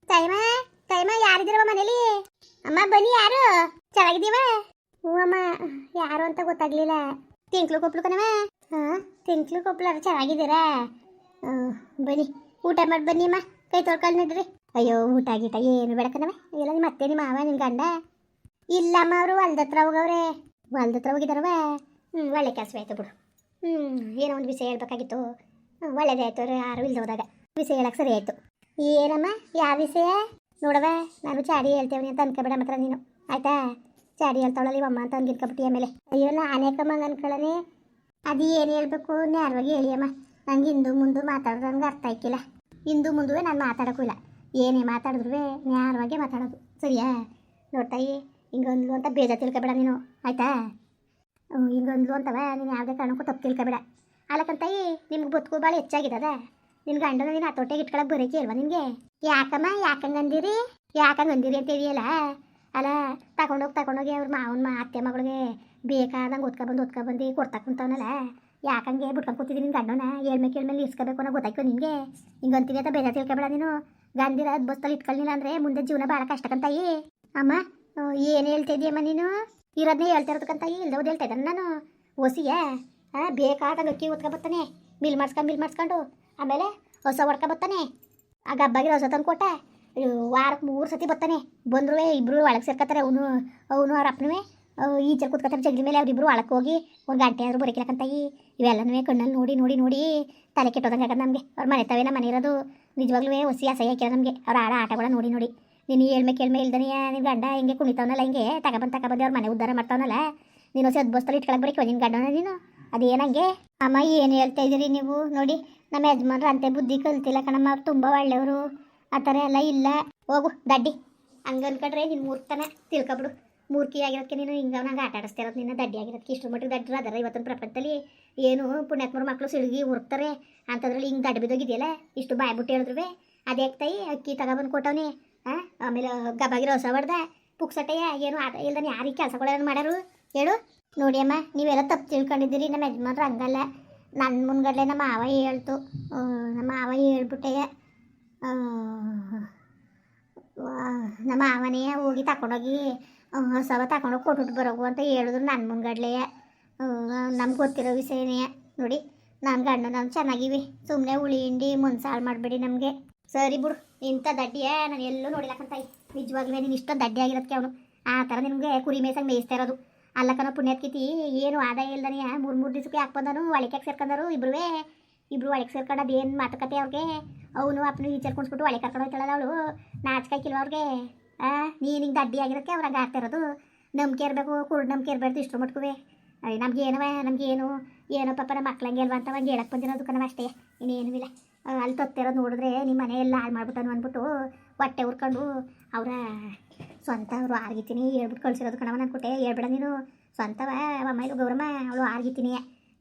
Time time ಯಾರಿದ್ದೀರವ ಮನೇಲಿ? ಅಮ್ಮ ಬನ್ನಿ, ಯಾರು? ಚೆನ್ನಾಗಿದ್ದೀವ? ಹ್ಞೂ ಅಮ್ಮ, ಯಾರು ಅಂತ ಗೊತ್ತಾಗ್ಲಿಲ್ಲ. ತಿಂಕ್ಲು ಕೊಪ್ಲು ಕಣವ? ಹಾಂ, ತಿಂಕ್ಲು ಕೊಪ್ಲು ಚೆನ್ನಾಗಿದ್ದೀರಾ? ಬನ್ನಿ, ಊಟ ಮಾಡಿ ಬನ್ನಿ ಅಮ್ಮ, ಕೈ ತೊಳ್ಕೊಂಡು ನಡ್ರಿ. ಅಯ್ಯೋ, ಊಟ ಗೀಟ ಏನು ಬೇಡಕನವ, ಎಲ್ಲ ನಿಮ್ಮ ಅತ್ತೆ ನಿಮ್ಮ ಮಾವ ನಿನ್ನ ಗಂಡ? ಇಲ್ಲಮ್ಮ, ಅವರು ಹೊಲ್ದತ್ರ ಹೋಗವ್ರೆ. ಹೊಲ್ದತ್ರ ಹೋಗಿದಾರವ? ಒಳ್ಳೆ ಕೆಲಸ ಆಯ್ತು ಬಿಡು. ಏನೋ ಒಂದು ವಿಷಯ ಹೇಳ್ಬೇಕಾಗಿತ್ತು. ಒಳ್ಳೇದೇ ಆಯ್ತು, ಯಾರು ಇಲ್ದ ಹೋದಾಗ ವಿಷಯ ಹೇಳಕ್ಕೆ ಸರಿ ಆಯ್ತು. ಏನಮ್ಮ, ಯಾವ ವಿಷಯ? ನೋಡವ, ನಾನು ಚಾಡಿ ಹೇಳ್ತೇವನಿ ಅಂತ ಅನ್ಕೋಬೇಡ ಮಾತ್ರ ನೀನು, ಆಯ್ತಾ? ಚಾಡಿ ಹೇಳ್ತಾವಳಲ್ಲಿ ಅಮ್ಮ ಅಂತ ಅನ್ಗಿರ್ಕೊಬಿಟ್ಟಿ ಆಮೇಲೆ. ಅಯ್ಯೋ, ನಾನೇಕಮ್ಮ ಅನ್ಕೊಳ್ಳನೆ. ಅದು ಏನು ಹೇಳ್ಬೇಕು ನೇರವಾಗಿ ಹೇಳಿಯಮ್ಮ. ನಂಗೆ ಹಿಂದು ಮುಂದೆ ಮಾತಾಡೋದು ನಂಗೆ ಅರ್ಥ ಆಯ್ಕಿಲ್ಲ. ಹಿಂದು ಮುಂದುವೆ ನಾನು ಮಾತಾಡೋಕ್ಕೂ ಇಲ್ಲ. ಏನೇ ಮಾತಾಡಿದ್ರು ನೇರವಾಗಿ ಮಾತಾಡೋದು, ಸರಿಯಾ? ನೋಡ್ತಾಯಿ, ಹಿಂಗೊಂದು ಅಂತ ಬೇಜಾರು ತಿಳ್ಕೊಬೇಡ ನೀನು, ಆಯ್ತಾ? ಹಿಂಗೊಂದು ಅಂತವ ನೀನು ಯಾವುದೇ ಕಾರಣಕ್ಕೂ ತಪ್ಪು ತಿಳ್ಕೊಬೇಡ. ಅಲ್ಲಕ್ಕಂತಾಯಿ, ನಿಮ್ಗೆ ಬದುಕು ಭಾಳ ಹೆಚ್ಚಾಗಿದ್ದದ. ನಿನ್ನ ಗಂಡನ ನೀನು ಹತೋಟೆಗೆ ಇಟ್ಕೊಳಕ್ಕೆ ಬರೋಕೆ ಇಲ್ವಾ ನಿನಗೆ? ಯಾಕಮ್ಮ, ಯಾಕಂಗಂದಿರಿ ಅಂತ ಇದೆಯಲ್ಲ. ಅಲ್ಲ, ತಗೊಂಡೋಗಿ ಅವ್ರ ಮಾವನ ಅತ್ತೆ ಮಗಳಿಗೆ ಬೇಕಾದಂಗೆ ಓದ್ಕೊಬಂದು ಕೊಡ್ತಾ ಕುಂತವನಲ್ಲ. ಯಾಕಂಗೆ ಬಿಟ್ಕೊಂಡು ಕೂತಿದ್ದೀನಿ ನಿನ್ನ ಗಂಡನ? ಏಳ್ಮೇಲೆ ಇಸ್ಕೋಬೇಕು ಅನ್ನೋ ಗೊತ್ತಾಯ್ತು ನಿನಗೆ. ಹಿಂಗಂತೀನಿ ಅಂತ ಬೇರೆ ತಿಳ್ಕೊಬೇಡ ನೀನು. ಗಂದಿರ ಅದು ಬಸ್ತಲ್ಲಿ ಇಟ್ಕೊಳ್ಳಿಲ್ಲ ಅಂದರೆ ಮುಂದೆ ಜೀವನ ಭಾಳ ಕಷ್ಟಕ್ಕಂತಾಯಿ. ಅಮ್ಮ, ಏನು ಹೇಳ್ತಾ ಇದೀಯಮ್ಮ ನೀನು? ಇರೋದನ್ನೇ ಹೇಳ್ತಾ ಇರೋದಕ್ಕಂತಾಯಿ, ಇಲ್ದವ್ದು ಹೇಳ್ತಾ ಇದ್ದಾನೆ ನಾನು. ಹೊಸಿಯ ಬೇಕಾದಾಗ ಅಕ್ಕಿ ಓದ್ಕೊಬತ್ತಾನೆ, ಮಿಲ್ ಮಾಡಿಸ್ಕೊಂಡು ಆಮೇಲೆ ಹೊಸ ಹೊಡ್ಕೊಬತ್ತಾನೆ. ಆ ಗಬ್ಬಾಗಿರೋ ಹೊಸ ತಂದು ಕೊಟ್ಟ, ವಾರಕ್ಕೆ 3 ಸತಿ ಬರ್ತಾನೆ. ಬಂದ್ರು ಇಬ್ಬರು ಒಳಗೆ ಸೇರ್ಕೊತಾರೆ. ಅವನು ಅವ್ರ ಅಪ್ಪನೂ ಈಚೆ ಕೂತ್ಕೊತಾರೆ ಜಗ್ಲಿ ಮೇಲೆ. ಅವ್ರಿಬ್ರು ಒಳಕ್ಕೆ ಹೋಗಿ ಒಂದು ಗಂಟೆ ಆದರೂ ಬರೋಕಿಲ್ಲಕ್ಕಂತಾಯಿ. ಇವೆಲ್ಲನೂ ಕಣ್ಣಲ್ಲಿ ನೋಡಿ ತಲೆ ಕೆಟ್ಟೋದಂಗೆ ಆಗದು ನಮಗೆ. ಅವ್ರ ಮನೆ ತಾವೇ ನಮ್ಮ ಮನೆ ಇರೋದು. ನಿಜವಾಗ್ಲೂ ಹೊಸಿ ಅಸಹ್ಯ ಹಾಕ್ಯಾರ ನಮಗೆ ಅವ್ರ ಆಟಗಳ ನೋಡಿ. ನೀನು ಕೇಳ್ಮೆ ಇಲ್ದನೆಯ ನಿನ್ನ ಗಂಡ ಹಿಂಗೆ ಕುಣಿತಾವನಲ್ಲ, ಹಿಂಗೆ ತಗೊಬಂದು ಅವ್ರ ಮನೆ ಉದ್ಧಾರ ಮಾಡ್ತಾವನಲ್ಲ. ನೀನು ಹೊಸ ಬಸ್ತಲ್ಲಿ ಇಟ್ಕೊಳಕ್ಕೆ ಬರೀ ನಿನ್ನ ಗಂಡನ ನೀನು? ಅದೇನಂಗೆ? ಅಮ್ಮ, ಏನು ಹೇಳ್ತಾ ಇದ್ದೀರಿ ನೀವು? ನೋಡಿ, ನಮ್ಮ ಯಜಮಾನ್ರು ಅಂತೆ ಬುದ್ಧಿ ಕಲ್ತಿಲ್ಲ ಕಣಮ್ಮ. ಅವ್ರು ತುಂಬ ಒಳ್ಳೆಯವರು. ಆ ಥರ ಎಲ್ಲ ಇಲ್ಲ. ಹೋಗು ದಡ್ಡಿ, ಹಂಗೆ ಅನ್ಕೊಂಡ್ರೆ ನಿನ್ನ ಮೂರ್ಖತನ ತಿಳ್ಕೊಬಿಡು. ಮೂರ್ಖಿ ಆಗಿರೋದಕ್ಕೆ ನೀನು ಹಿಂಗೆ ನಂಗೆ ಆಟ ಆಡಿಸ್ತಾ ಇರೋದು. ನಿನ್ನ ದಡ್ಡಿ ಆಗಿರೋದಕ್ಕೆ ಇಷ್ಟು ಮಟ್ಟಿಗೆ ದಡ್ಡರು ಅದರ ಇವತ್ತಿನ ಪ್ರಪಂಚದಲ್ಲಿ. ಏನು ಪುಣ್ಯಾತ್ಮರು ಮಕ್ಕಳು ಸಿಳುಗಿ ಹುರ್ತಾರೆ ಅಂಥದ್ರಲ್ಲಿ ಹಿಂಗೆ ದಡ್ಡ ಬಿದ್ದೋಗಿದೆಯಲ್ಲ. ಇಷ್ಟು ಬಾಯ್ಬಿಟ್ಟು ಹೇಳಿದ್ರು ಅದೇ ಆಗ್ತಾಯಿ. ಅಕ್ಕಿ ತಗೊಬಂದು ಕೊಟ್ಟವನೇ. ಆಮೇಲೆ ಗಬ್ಬಾಗಿರೋ ಹೊಸ ಹೊಡೆದ ಪುಕ್ಸಟೆಯ ಏನು ಆಟ ಇಲ್ದಾನೆ ಯಾರಿಗೆ ಕೆಲಸಗಳೇನು ಮಾಡೋರು ಹೇಳು? ನೋಡಿ ಅಮ್ಮ, ನೀವೆಲ್ಲ ತಪ್ಪು ತಿಳ್ಕೊಂಡಿದ್ದೀರಿ. ನಮ್ಮ ಯಜಮಾನ್ರು ಹಂಗಲ್ಲ. ನನ್ನ ಮುನ್ಗಡಲೆ ನಮ್ಮ ಮಾವ ಹೇಳ್ತು. ನಮ್ಮ ಮಾವ ಹೇಳ್ಬಿಟ್ಟೆ ನಮ್ಮ ಮಾವನೇ ಹೋಗಿ ತಗೊಂಡೋಗಿ ಹೊಸವ ತಗೊಂಡೋಗಿ ಕೊಟ್ಬಿಟ್ಟು ಬರೋಗು ಅಂತ ಹೇಳಿದ್ರು ನನ್ನ ಮುನ್ಗಡ್ಲೆ. ನಮ್ಗೆ ಗೊತ್ತಿರೋ ವಿಷಯನೇ ನೋಡಿ. ನನ್ನ ಗಂಡು ನಾನು ಚೆನ್ನಾಗಿವಿ. ಸುಮ್ಮನೆ ಹುಳಿ ಹಿಂಡಿ ಮುನ್ಸಾಳು ಮಾಡಬೇಡಿ ನಮಗೆ. ಸರಿ ಬಿಡು, ಇಂಥ ದಡ್ಡಿಯ ನಾನು ಎಲ್ಲೂ ನೋಡಿಲ್ಲಕ್ಕಂತಾಯಿ. ನಿಜವಾಗ್ಲೂ ನೀನು ಇಷ್ಟೊಂದು ದಡ್ಡಿ ಆಗಿರೋದಕ್ಕೆ ಅವನು ಆ ಥರ ನಿನಗೆ ಕುರಿ ಮೇಯ್ಸಂಗೆ ಮೇಯಿಸ್ತಾ ಇರೋದು. ಅಲ್ಲಕ್ಕನ ಪುಣ್ಯತ್ಕಿತಿ ಏನು ಆದಾಯ ಇಲ್ದಾನೆ 3 ದಿವಸಕ್ಕೆ ಯಾಕೆ ಬಂದನು? ಒಳಕ್ಕೆ ಸೇರ್ಕೊಂಡರು ಇಬ್ರು ಒಳಗೆ ಸೇರ್ಕೊಂಡು ಅದೇನು ಮಾತುಕತೆ ಅವ್ರಿಗೆ. ಅವನು ಅಪ್ಪನು ಈಚೆ ಕುಣಿಸ್ಬಿಟ್ಟು ಒಳಗೆ ಕರ್ಕೊಂಡು ಹೋಯ್ತಾಳಲ್ಲ ಅವಳು. ನಾಚಿಕಾಯ್ಕಿಲ್ವ ಅವ್ರಿಗೆ? ನೀನು ಹಿಂಗೆ ದಡ್ಡಿ ಆಗಿರೋಕ್ಕೆ ಅವ್ರಂಗೆ ಆಗ್ತಾ ಇರೋದು. ನಂಬಿಕೆ ಇರಬೇಕು, ಕುರುಡು ನಂಬಿಕೆ ಇರಬಾರ್ದು ಇಷ್ಟರ ಮಟ್ಕುವೆ. ನಮಗೇನು ಏನೋ ಪಾಪ ನಮ್ಮ ಮಕ್ಳಂಗೆ ಅಲ್ವಾ ಅಂತ ಹಂಗೆ ಹೇಳಕ್ಕೆ ಬಂದಿರೋದು ಕಣವ ಅಷ್ಟೇ, ಇನ್ನೇನೂ ಇಲ್ಲ. ಅಲ್ಲಿ ತತ್ತಿರೋದು ನೋಡಿದ್ರೆ ನಿಮ್ಮ ಮನೆ ಎಲ್ಲ ಹಾಳು ಮಾಡ್ಬಿಟ್ಟನು ಅಂದ್ಬಿಟ್ಟು ಹೊಟ್ಟೆ ಉರ್ಕೊಂಡು ಅವರ ಸ್ವಂತ ಅವರು ಆರ್ಗಿತೀನಿ ಹೇಳ್ಬಿಟ್ಟು ಕಳ್ಸಿರೋದು ಕಣವ. ನಾನು ಕೊಟ್ಟೆ ಹೇಳ್ಬೇಡ ನೀನು. ಸ್ವಂತವ ಅಮ್ಮ ಇದು ಗೌರಮ್ಮ, ಅವಳು ಆರ್ಗಿತೀನಿ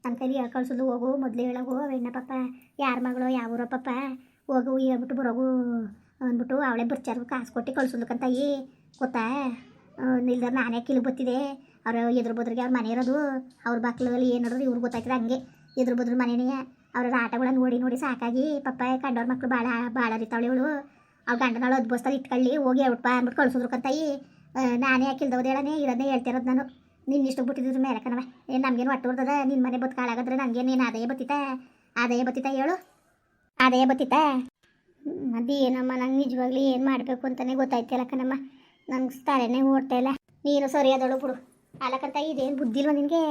ನನ್ನ ಕೈಲಿ ಹೇಳ್ ಕಳ್ಸೋದು. ಹೋಗು ಮೊದಲೇ ಹೇಳೋಗು, ಹೆಣ್ಣ ಪಾಪ ಯಾರ ಮಗಳು ಯಾವ ಊರೋ ಪಾಪ ಹೋಗು ಹೇಳ್ಬಿಟ್ಟು ಬರೋಗು ಅಂದ್ಬಿಟ್ಟು ಅವಳೇ ಬರ್ಚಾರು ಕಾಸು ಕೊಟ್ಟು ಕಳ್ಸೋದಕ್ಕಂತಾಯಿ. ಗೊತ್ತಾ? ನಿಲ್ದಾರ ನಾನೇ ಕಿಲು ಬತ್ತಿದೆ. ಅವ್ರ ಎದುರು ಬದ್ರಿಗೆ ಅವ್ರ ಮನೆ ಇರೋದು. ಅವ್ರ ಬಾಕ್ಲಲ್ಲಿ ಏನು ನೋಡಿದ್ರು ಇವ್ರಿಗೆ ಗೊತ್ತಾಯ್ತದೆ. ಹಂಗೆ ಎದುರು ಬದ್ರ ಮನೆಯೇ ಅವ್ರ ಆಟಗಳನ್ನ ನೋಡಿ ಸಾಕಾಗಿ ಪಾಪ ಕಂಡವ್ರ ಮಕ್ಕಳು ಭಾಳ ಅರಿತಾವಳಿ ಇವಳು. ಅವ್ಳ ಗಂಡನಾಳು ಅದು ಬಸ್ತಲ್ಲಿ ಇಟ್ಕೊಳ್ಳಿ ಹೋಗಿ ಹೇಳ್ಬಿಟ್ಟು ಅಂದ್ಬಿಟ್ಟು ಕಳ್ಸೋದ್ರಕ್ಕಂತಾಯಿ. ನಾನೇ ಯಾಕಿಲ್ದವ್ದು ಹೇಳನೇ ಇರೋದನ್ನೇ ಹೇಳ್ತಿರೋದು ನಾನು. ನಿನ್ನ ಇಷ್ಟು ಬಿಟ್ಟಿದ್ರು ಮೇಲೆ ಕಣವ. ಏನು ನಮಗೇನು ಒಟ್ಟು ಬರ್ತದ? ನಿನ್ನ ಮನೆ ಬದುಕು ಹಾಳಾಗದ್ರೆ ನನಗೇನು ಆದಾಯ ಬತ್ತಿತಾ ಹೇಳು? ಆದಾಯ ಬತ್ತಿತಾ? ಅದೇನಮ್ಮ, ನಂಗೆ ನಿಜವಾಗ್ಲಿ ಏನು ಮಾಡಬೇಕು ಅಂತಲೇ ಗೊತ್ತಾಯ್ತಿಲ್ಲ ಕಣಮ್ಮ. ನಂಗೆ ತಲೆನೇ ಓಡ್ತಾ ಇಲ್ಲ. ನೀನು ಸರಿಯಾದಳು ಬಿಡು. ಅಲ್ಲಕ್ಕಂತ ಇದೇನು ಬುದ್ಧಿ ಇಲ್ವ ನಿನಗೆ?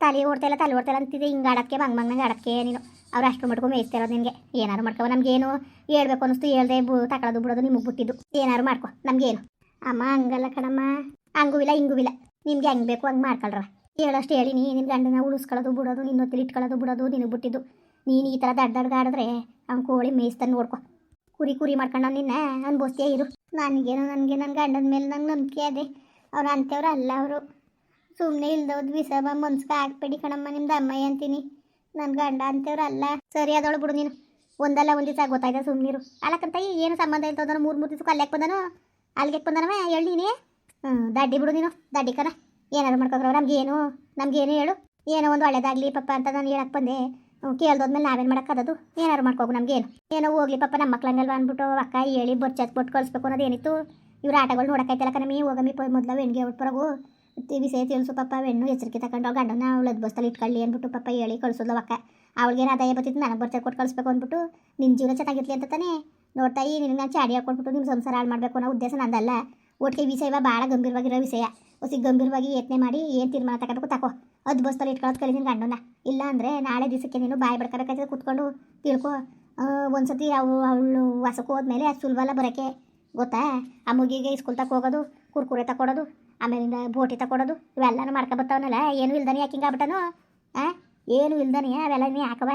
ತಲೆ ಓಡ್ತಾ ಇಲ್ಲ ಅಂತಿದೆ. ಹಿಂಗೆ ಆಡೋಕ್ಕೆ ಮಂಗಂಗೆ ಆಡೋಕ್ಕೆ ನೀನು. ಅವ್ರು ಅಷ್ಟು ಮಾಡ್ಕೊಂಡು ಮೇಯಿಸ್ತಾ ಇರೋದು ನಿನಗೆ. ಏನಾರು ಮಾಡ್ಕೊ, ನಮಗೇನು ಹೇಳ್ಬೇಕು ಅನ್ನಿಸ್ತು ಹೇಳ್ದೆ ತಗೊಳ್ಳೋದು ಬಿಡೋದು ನಿಮಗೆ ಬಿಟ್ಟಿದ್ದು. ಏನಾರು ಮಾಡ್ಕೊ, ನಮಗೇನು. ಅಮ್ಮ ಹಂಗಲ್ಲ ಕಣಮ್ಮ, ಹಂಗೂ ಇಲ್ಲ ಹಿಂಗೂ ಇಲ್ಲ. ನಿಮ್ಗೆ ಹೆಂಗೆ ಬೇಕು ಹಂಗೆ ಮಾಡ್ಕೊಳ್ರವ. ಹೇಳೋಷ್ಟು ಹೇಳಿ ನಿನ್ನ ಗಂಡನ ಉಳಿಸ್ಕೊಳ್ಳೋದು ಬಿಡೋದು, ನಿನ್ನ ಹೊತ್ತಲ್ಲಿ ಇಟ್ಕೊಳ್ಳೋದು ಬಿಡೋದು ನಿನಗೆ ಬಿಟ್ಟಿದ್ದು. ನೀನು ಈ ಥರ ದಡ್ಡ ಆಡಿದ್ರೆ ಅವ್ನು ಕೋಳಿ ಮೇಯಿಸ್ತಾನೆ ನೋಡ್ಕೊ. ಕುರಿ ಮಾಡ್ಕೊಂಡು ನಿನ್ನ ಅನ್ಬೋಸ್ತೀಯ ಇರು. ನನಗೆ ನನ್ನ ಗಂಡನ ಮೇಲೆ ನಂಗೆ ನಂಬಿಕೆ ಅದೇ. ಅವ್ರು ಅಂಥವ್ರು ಅಲ್ಲ. ಅವರು ಸುಮ್ಮನೆ ಇಲ್ದವ್ದು ವಿಷಮ ಮನ್ಸ್ಗೆ ಹಾಕ್ಬೇಡಿ ಕಣಮ್ಮ. ನಿಮ್ದು ಅಮ್ಮಯ್ಯ ಅಂತೀನಿ. ನನ್ನ ಗಂಡ ಅಂಥವ್ರು ಅಲ್ಲ. ಸರಿ ಅದವಳು ಬಿಡು ನೀನು. ಒಂದಲ್ಲ ಒಂದು ದಿವಸ ಗೊತ್ತಾಯ್ತು ಸುಮ್ಮನಿರು. ಅಲ್ಲಕ್ಕಂತ ಏನು ಸಂಬಂಧ ಇರ್ತದನು? 3 ದಿವಸಕ್ಕೆ ಅಲ್ಲಿಗೆ ಬಂದನು ಅಲ್ಲಿಗೆ ಬಂದನವ ಹೇಳಿ ನೀನೇ. ದಡ್ಡಿ ಬಿಡು ನೀನು, ದಡ್ಡಿ ಕರ. ಏನಾದ್ರು ಮಾಡ್ಕೊಗ್ರವ. ನಮಗೇನು ಹೇಳು? ಏನೋ ಒಂದು ಒಳ್ಳೇದಾಗಲಿ ಪಪ್ಪ ಅಂತ ನಾನು ಹೇಳಕ್ಕೆ ಬಂದೆ. ಕೇಳ್ದೋದ್ಮೇಲೆ ನಾವೇನು ಮಾಡೋಕ್ಕದದು ಏನಾರು ಮಾಡ್ಕೋಗು ನಮಗೇನು ಏನೋ ಹೋಗ್ಲಿ ಪಾಪ ನಮ್ಮ ಮಕ್ಳಂಗಲ್ವ ಅಂದ್ಬಿಟ್ಟು ಅಕ್ಕ ಹೇಳಿ ಬರ್ಚತ್ ಕೊಟ್ಟು ಕಳಿಸ್ಬೇಕು ಅನ್ನೋದು ಏನಿತ್ತು ಇವ್ರ ಆಟಗಳು ನೋಡೋಕ್ಕಾಯ್ತಲ್ಲ ಕಣಮಿ ಹೋಗಮ್ಮಿ ಮೊದಲು ಹೆಣ್ಗೆ ಹೊಟ್ಬರೋಗು ವಿಷಯ ತಿಳಿಸು ಪಾಪ ಹೆಣ್ಣು ಎಚ್ಚರಿಕೆ ತಗೊಂಡು ಗಂಡನ ಅವಳದ್ದು ಬಸ್ತಲ್ಲಿ ಇಟ್ಕೊಳ್ಳಿ ಅಂದ್ಬಿಟ್ಟು ಪಾಪ ಹೇಳಿ ಕಳಿಸೋದ್ಲು ಅಕ್ಕ ಅವಳಿಗೇನು ಆದಾಯ ಬರ್ತಿತ್ತು ನನಗೆ ಬರ್ಚತ್ ಕೊಟ್ಟು ಕಳಿಸ್ಬೇಕು ಅಂದ್ಬಿಟ್ಟು ನಿನ್ನ ಜೀವನ ಚೆನ್ನಾಗಿರ್ಲಿ ಅಂತ ತಾನೇ ನೋಡ್ತಾಯಿ ನಿನಗೆ ನಾನು ಚಾಡಿ ಹಾಕ್ಕೊಟ್ಬಿಟ್ಟು ನಿಮ್ಮ ಸಂಸಾರ ಹಾಳು ಮಾಡಬೇಕು ಅನ್ನೋ ಉದ್ದೇಶ ನಂದಲ್ಲ ಒಟ್ಟಿಗೆ ವಿಷಯ ಭಾಳ ಗಂಭೀರವಾಗಿರೋ ವಿಷಯ ಹೊಸಿ ಗಂಭೀರವಾಗಿ ಯತ್ನೆ ಮಾಡಿ ಏನು ತೀರ್ಮಾನ ತಗೋಬೇಕು ತಗೋ ಅದು ಬಸ್ತಲ್ಲಿ ಇಟ್ಕೊಳ್ಳೋದು ಕಲಿ ನಿನ್ನ ಗಂಡನ ಇಲ್ಲ ಅಂದರೆ ನಾಳೆ ದಿವಸಕ್ಕೆ ನೀನು ಬಾಯಿ ಬಡ್ಕೋಬೇಕಾಯ್ತದೆ ಕೂತ್ಕೊಂಡು ತಿಳ್ಕೊ ಒಂದ್ಸತಿ ಅವಳು ಹೊಸಕ್ಕೆ ಹೋದ್ಮೇಲೆ ಅದು ಸುಲಭಲ್ಲ ಬರೋಕ್ಕೆ ಗೊತ್ತಾ ಆ ಮುಗಿಗೆ ಸ್ಕೂಲ್ ತಕ್ಕ ಹೋಗೋದು ಕುರ್ಕುರೆ ತಗೊಡೋದು ಆಮೇಲಿಂದ ಬೋಟಿ ತಗೊಡೋದು ಇವೆಲ್ಲನೂ ಮಾಡ್ಕೊಬರ್ತಾವನಲ್ಲ ಏನು ಇಲ್ದಾನೆ ಯಾಕೆ ಹಿಂಗಾಗ್ಬಿಟ್ಟನು ಏನು ಇಲ್ದಾನೆ ಅವೆಲ್ಲ ನೀ ಯಾಕವ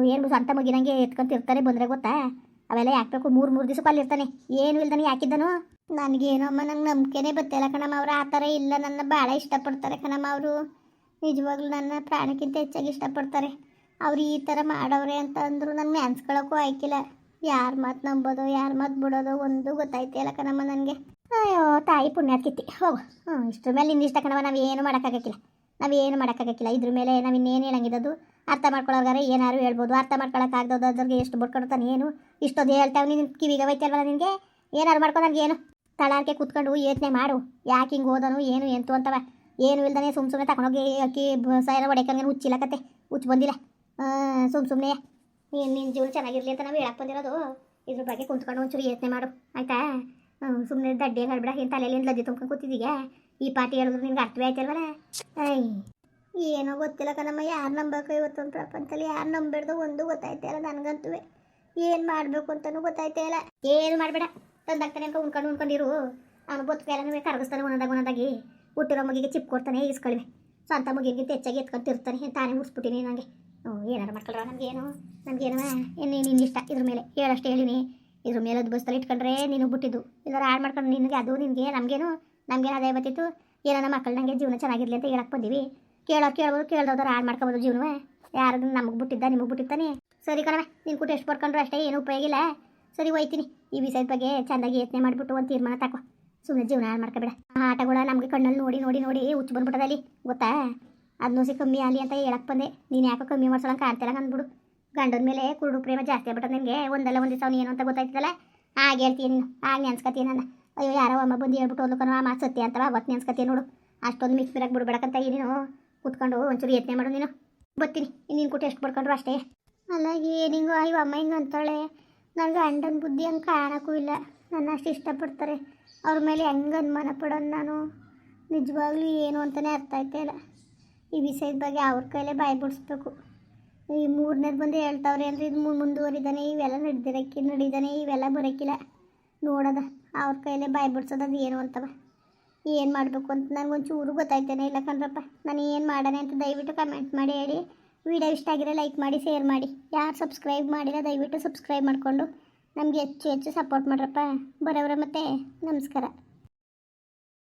ಏನು ಸ್ವಂತ ಮುಗಿನಂಗೆ ಎತ್ಕೊಂತಿರ್ತಾರೆ ಬಂದರೆ ಗೊತ್ತಾ ಅವೆಲ್ಲ ಯಾಕಬೇಕು ಮೂರು ದಿವಸಕ್ಕೆ ಅಲ್ಲಿರ್ತಾನೆ ಏನು ಇಲ್ದಾನೆ ಯಾಕಿದ್ದನು ನನಗೇನಮ್ಮ ನಂಗೆ ನಂಬಿಕೆನೇ ಬತ್ತಿಲ್ಲ ಕಣಮ್ಮ ಅವ್ರು ಆ ಥರ ಇಲ್ಲ ನನ್ನ ಭಾಳ ಇಷ್ಟಪಡ್ತಾರೆ ಕಣಮ್ಮ ಅವರು ನಿಜವಾಗ್ಲೂ ನನ್ನ ಪ್ರಾಣಕ್ಕಿಂತ ಹೆಚ್ಚಾಗಿ ಇಷ್ಟಪಡ್ತಾರೆ ಅವ್ರು ಈ ಥರ ಮಾಡವ್ರೆ ಅಂತ ಅಂದರು ನಂಗೆ ನೆನ್ಸ್ಕೊಳ್ಳೋಕ್ಕೂ ಆಯ್ಕಿಲ್ಲ ಯಾರ ಮಾತು ನಂಬೋದು ಯಾರ ಮಾತು ಬಿಡೋದು ಒಂದು ಗೊತ್ತಾಯ್ತಿಲ್ಲ ಕಣಮ್ಮ ನನಗೆ ಅಯ್ಯೋ ತಾಯಿ ಪುಣ್ಯಾತ್ಕಿತ್ತಿ ಹೋಗು ಇಷ್ಟ್ರ ಮೇಲೆ ನಿನ್ನ ಇಷ್ಟ ಕಣವ ನಾವೇನು ಮಾಡೋಕ್ಕಾಗಕ್ಕಿಲ್ಲ ಇದ್ರ ಮೇಲೆ ನಾವು ಇನ್ನೇನು ಹೇಳಂಗಿದ್ದದು ಅರ್ಥ ಮಾಡ್ಕೊಳ್ಳೋರ್ಗಾರೆ ಏನಾರು ಹೇಳ್ಬೋದು ಅರ್ಥ ಮಾಡ್ಕೊಳಕ್ಕಾಗ್ದೋದ್ರಿಗೆ ಎಷ್ಟು ಬಿಡ್ಕೊಡ್ತಾನೆ ಏನು ಇಷ್ಟೊಂದು ಹೇಳ್ತಾವೆ ನಿನ್ನ ಕಿವಿಗೆ ಹೋಯ್ತಲ್ವಲ್ಲ ನಿನಗೆ ಏನಾರು ಮಾಡ್ಕೊ ನನಗೇನು ತಳಾರ್ಕೆ ಕೂತ್ಕೊಂಡು ಯೋಚನೆ ಮಾಡು ಯಾಕೆ ಹಿಂಗೆ ಓದೋನು ಏನು ಎಂತು ಅಂತವ ಏನು ಇಲ್ದಾನೆ ಸುಮ್ಮನೆ ತಗೊಂಡೋಗಿ ಅಕ್ಕಿ ಸಾಯನ ಹೊಡೆಕಂಗೆ ಹುಚ್ಚಿಲ್ಲ ಕತೆ ಹುಚ್ಚು ಬಂದಿಲ್ಲ ಸುಮ್ಮನೆ ನಿನ್ನ ಜೀವನ ಚೆನ್ನಾಗಿರಲಿ ಅಂತ ನಾವು ಹೇಳಕ್ಕೆ ಬಂದಿರೋದು ಇದ್ರ ಬಗ್ಗೆ ಕುಂತ್ಕೊಂಡು ಒಂಚೂರು ಯೋಚನೆ ಮಾಡು ಆಯಿತಾ ಸುಮ್ಮನೆ ದಡ್ಡಿ ಹೇಳ್ಬಿಡ ಏನು ತಲೆಯಲ್ಲಿ ಲಜ್ಜೆ ತುಂಬ್ಕೊಂಡು ಕೂತಿದ್ದೀಗ ಈ ಪಾರ್ಟಿ ಹೇಳಿದ್ರು ನಿನ್ಗೆ ಅರ್ಥವೇ ಆಯ್ತಲ್ವಲ್ಲ ಏನೋ ಗೊತ್ತಿಲ್ಲ ಕಣಮ್ಮ ಯಾರು ನಂಬಬೇಕು ಇವತ್ತೊಂದು ಪ್ರಪಂಚದಲ್ಲಿ ಯಾರು ನಂಬಿಡ್ದು ಒಂದು ಗೊತ್ತಾಯ್ತಾ ಇಲ್ಲ ನನಗಂತೂ ಏನು ಮಾಡಬೇಕು ಅಂತಲೂ ಗೊತ್ತಾಯ್ತಾ ಇಲ್ಲ ಏನು ಮಾಡಬೇಡ ತಂದಾಗ್ತಾನೆ ಅಂತ ಉಣ್ಕೊಂಡಿರು ಅವನು ಬದುಕೆಲ್ಲ ಕರಗಿಸ್ತಾನೆ ಒಂದೊಂದಾಗಿ ಹುಟ್ಟಿರೋ ಮಗಿಗೆ ಚಿಪ್ ಕೊಡ್ತಾನೆ ಇಸ್ಕೊಳ್ವೆ ಸ್ವಂತ ಮಗಿಗಿಂತ ಹೆಚ್ಚಾಗಿ ಎತ್ಕೊಂತಿರ್ತಾನೆ ತಾನೇ ಉಡ್ಸ್ಬಿಟ್ಟಿನಿ ನನಗೆ ಏನಾರು ಮಾಡ್ಕೊಳ್ರ ನನಗೇನು ನಿನ್ನ ಇಷ್ಟ ಇದ್ರ ಮೇಲೆ ಹೇಳಷ್ಟು ಹೇಳಿನಿ ಇದ್ರ ಮೇಲೆ ಅದು ಬಸ್ತಲ್ಲಿ ಇಟ್ಕೊಂಡ್ರೆ ನೀನು ಬಿಟ್ಟಿದ್ದು ಇಲ್ಲಾರ ಹಾಳು ಮಾಡ್ಕೊಂಡು ನಿನಗೆ ಅದು ನಿನಗೆ ನಮಗೇನು ಅದೇ ಬತ್ತಿತ್ತು ಏನೋ ನಮ್ಮ ಮಕ್ಕಳು ನನಗೆ ಜೀವನ ಚೆನ್ನಾಗಿರಲಿ ಅಂತ ಹೇಳಕ್ಕೆ ಬಂದೀವಿ ಕೇಳ್ಬೋದು ಕೇಳ್ದವ್ರು ಹಾಳು ಮಾಡ್ಕೊಬೋದು ಜೀವನ ಯಾರು ನಮಗೆ ಬಿಟ್ಟಿದ್ದ ನಿಮಗೆ ಬಿಟ್ಟಿರ್ತಾನೆ ಸರಿ ಕಣವೆ ನೀನು ಕೂಟ ಎಷ್ಟು ಪಡ್ಕೊಂಡ್ರು ಅಷ್ಟೇ ಏನು ಉಪಯೋಗ ಇಲ್ಲ ಸರಿ ಹೋಯ್ತೀನಿ ಈ ವಿಷಯದ ಬಗ್ಗೆ ಚೆಂದಾಗಿ ಯೋಚನೆ ಮಾಡಿಬಿಟ್ಟು ಒಂದು ತೀರ್ಮಾನ ತಗೋ ಸುಮ್ಮನೆ ಜೀವನ ಹಾಳು ಮಾಡ್ಕೊಬೇಡ ಆ ಆಟಗಳ ನಮಗೆ ಕಣ್ಣಲ್ಲಿ ನೋಡಿ ಹುಚ್ಚು ಬಂದ್ಬಿಟ್ಟದಲ್ಲಿ ಗೊತ್ತಾ ಅದನ್ನೂ ಕಮ್ಮಿ ಆಗಲಿ ಅಂತ ಹೇಳಕ್ಕೆ ಬಂದೆ ನೀನು ಯಾಕೋ ಕಮ್ಮಿ ಮಾಡ್ಸೋಳಂಗೆ ಕಾಣ್ತಿಲ್ಲ ಅಂದ್ಬಿಡು ಗಂಡನ ಮೇಲೆ ಕುರುಡು ಪ್ರೇಮ ಜಾಸ್ತಿ ಆಗ್ಬಿಟ್ಟದ ನಿಮಗೆ ಒಂದಲ್ಲ ಒಂದು ದಿವಸ ಏನು ಅಂತ ಗೊತ್ತಾಯ್ತಲ್ಲ ಹಾಗೆ ಹೇಳ್ತೀನಿ ನೀನು ಹಾಗೆ ನೆನ್ಸ್ಕತ್ತೀನಿ ನನ್ನ ಅಯ್ಯೋ ಯಾರೋ ಅಮ್ಮ ಬಂದು ಹೇಳ್ಬಿಟ್ಟು ಹೋದ್ಲಕ್ಕನೋ ಆ ಮಾತು ಸತ್ಯ ಅಂತವ ಅವತ್ತು ನೆನ್ಸ್ಕತ್ತೀನಿ ನೋಡು ಅಷ್ಟೊಂದು ಮಿಕ್ಸ್ ಬಿಡಕ್ಕೆ ಬಿಡ್ಬೇಡಕ್ಕಂತ ನೀನು ಕೂತ್ಕೊಂಡು ಒಂಚೂರು ಯತ್ನೆ ಮಾಡು ನೀನು ಬರ್ತೀನಿ ನೀನು ಕೂಟ ಎಷ್ಟು ಪಡ್ಕೊಂಡ್ರು ಅಷ್ಟೇ ಅಲ್ಲ ಏನಿಂಗು ಅಯ್ಯೋ ಅಮ್ಮ ಹಿಂಗೆ ಅಂತಾಳೆ ನನಗೆ ಗಂಡನ ಬುದ್ಧಿ ಹಂಗೆ ಕಾಣೋಕ್ಕೂ ಇಲ್ಲ ನನ್ನ ಅಷ್ಟು ಇಷ್ಟಪಡ್ತಾರೆ ಅವ್ರ ಮೇಲೆ ಹೆಂಗೆ ಅನುಮಾನ ಪಡೋದು ನಾನು ನಿಜವಾಗ್ಲೂ ಏನು ಅಂತಲೇ ಅರ್ಥ ಆಯ್ತಾ ಇಲ್ಲ ಈ ವಿಷಯದ ಬಗ್ಗೆ ಅವ್ರ ಕೈಲೇ ಬಾಯಿ ಬಿಡಿಸ್ಬೇಕು ಈ ಮೂರನೇದು ಬಂದು ಹೇಳ್ತಾವ್ರೆ ಅಂದರೆ ಇದು ಮುಂದುವರಿದಾನೆ ಇವೆಲ್ಲ ನಡೀದಾನೆ ಇವೆಲ್ಲ ಬರೋಕ್ಕಿಲ್ಲ ನೋಡೋದ ಅವ್ರ ಕೈಲೇ ಬಾಯಿ ಬಿಡ್ಸೋದು ಅದು ಏನು ಅಂತವ ಏನು ಮಾಡಬೇಕು ಅಂತ ನನಗೊಂಚೂರು ಗೊತ್ತಾಯ್ತೇನೆ ಇಲ್ಲ ಕಣ್ರಪ್ಪ ನಾನು ಏನು ಮಾಡೋಣ ಅಂತ ದಯವಿಟ್ಟು ಕಮೆಂಟ್ ಮಾಡಿ ಹೇಳಿ ವಿಡಿಯೋ ಇಷ್ಟ ಆಗಿರೋ ಲೈಕ್ ಮಾಡಿ ಶೇರ್ ಮಾಡಿ ಯಾರು ಸಬ್ಸ್ಕ್ರೈಬ್ ಮಾಡಿಲ್ಲ ದಯವಿಟ್ಟು ಸಬ್ಸ್ಕ್ರೈಬ್ ಮಾಡಿಕೊಂಡು ನಮಗೆ ಹೆಚ್ಚು ಸಪೋರ್ಟ್ ಮಾಡ್ರಪ್ಪ ಬರೋವ್ರೆ ಮತ್ತೆ ನಮಸ್ಕಾರ.